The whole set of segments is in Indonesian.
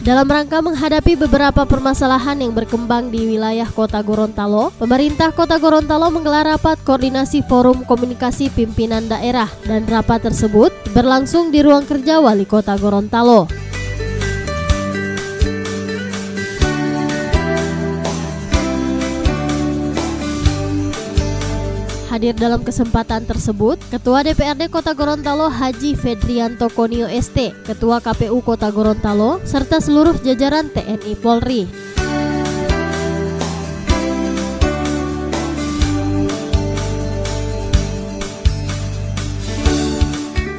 Dalam rangka menghadapi beberapa permasalahan yang berkembang di wilayah Kota Gorontalo, pemerintah Kota Gorontalo menggelar rapat koordinasi forum komunikasi pimpinan daerah dan rapat tersebut berlangsung di ruang kerja Wali Kota Gorontalo. Hadir dalam kesempatan tersebut, Ketua DPRD Kota Gorontalo Haji Fedrianto Konio ST, Ketua KPU Kota Gorontalo, serta seluruh jajaran TNI Polri.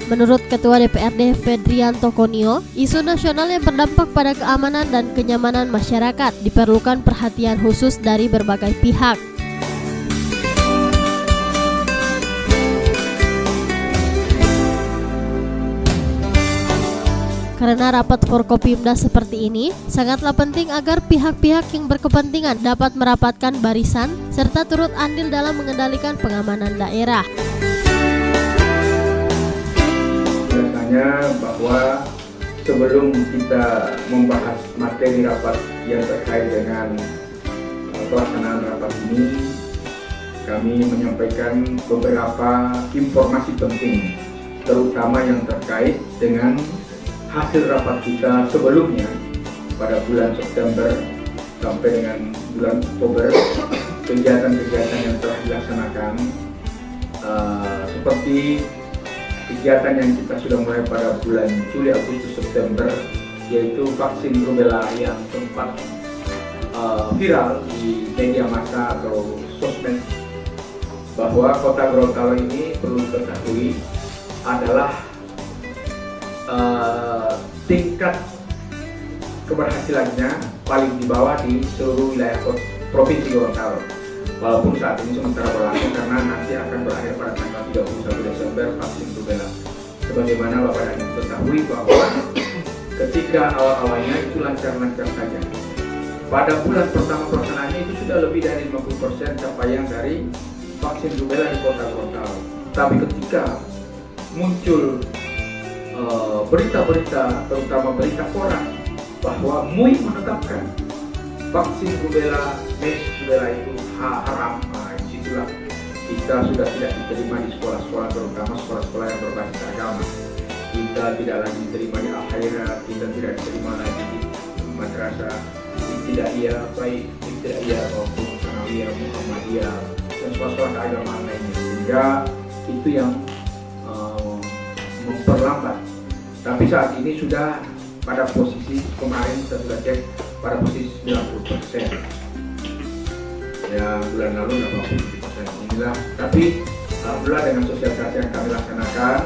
Menurut Ketua DPRD Fedrianto Konio, isu nasional yang berdampak pada keamanan dan kenyamanan masyarakat diperlukan perhatian khusus dari berbagai pihak. Karena rapat Forkopimda seperti ini sangatlah penting agar pihak-pihak yang berkepentingan dapat merapatkan barisan serta turut andil dalam mengendalikan pengamanan daerah. Biasanya bahwa sebelum kita membahas materi rapat yang terkait dengan pelaksanaan rapat ini, kami menyampaikan beberapa informasi penting, terutama yang terkait dengan hasil rapat kita sebelumnya pada bulan September sampai dengan bulan Oktober, kegiatan-kegiatan yang telah dilaksanakan seperti kegiatan yang kita sudah mulai pada bulan Juli, Agustus, September, yaitu vaksin rubella yang sempat viral di media massa atau sosmed, bahwa Kota Gorontalo ini perlu diketahui adalah tingkat keberhasilannya paling di bawah di seluruh wilayah Provinsi Gorontalo. Walaupun saat ini sementara berlangsung karena nanti akan berakhir pada tanggal 31 Desember vaksin rubella. Sebagaimana Bapak dan Ibu ketahui bahwa ketika awal-awalnya itu lancar-lancar saja. Pada bulan pertama pelaksanaannya itu sudah lebih dari 50% capaian dari vaksin rubella di Kota Gorontalo. Tapi ketika muncul berita-berita, terutama berita koran, bahwa MUI menetapkan vaksin rubella, MERS rubella itu haram. Disitulah kita sudah tidak diterima di sekolah-sekolah, terutama sekolah-sekolah yang berbasis agama. Kita tidak lagi diterima di Al-Khairah, kita tidak diterima lagi di madrasah ibtidaiyah, baik ibtidaiyah maupun sanawiyah, Muhammadiyah, dan sekolah-sekolah keagamaan lainnya. Sehingga itu yang memperlambat. Tapi saat ini sudah pada posisi, kemarin kita sudah cek pada posisi 90%. Ya, bulan lalu 80%. Inilah, tapi alhamdulillah dengan sosialisasi yang kami laksanakan,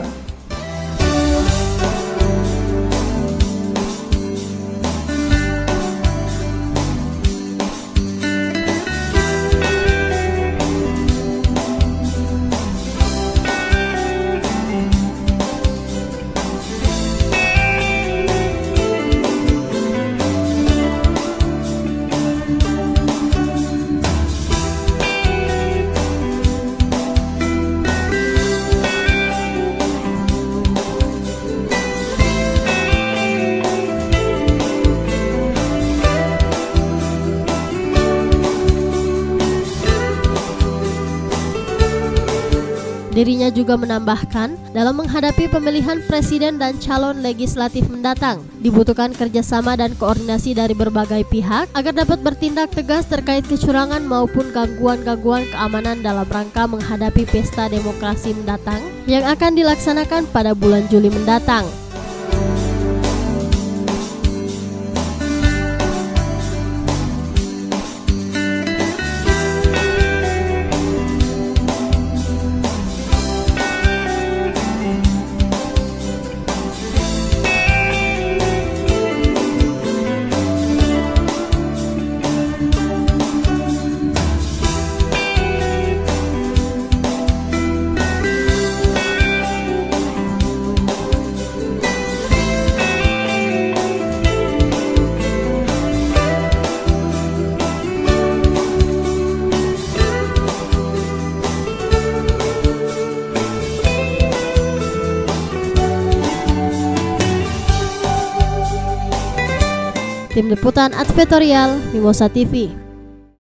Dirinya juga menambahkan, dalam menghadapi pemilihan presiden dan calon legislatif mendatang, dibutuhkan kerjasama dan koordinasi dari berbagai pihak agar dapat bertindak tegas terkait kecurangan maupun gangguan-gangguan keamanan dalam rangka menghadapi pesta demokrasi mendatang yang akan dilaksanakan pada bulan Juli mendatang. Tim Liputan Advertorial Mimosa TV.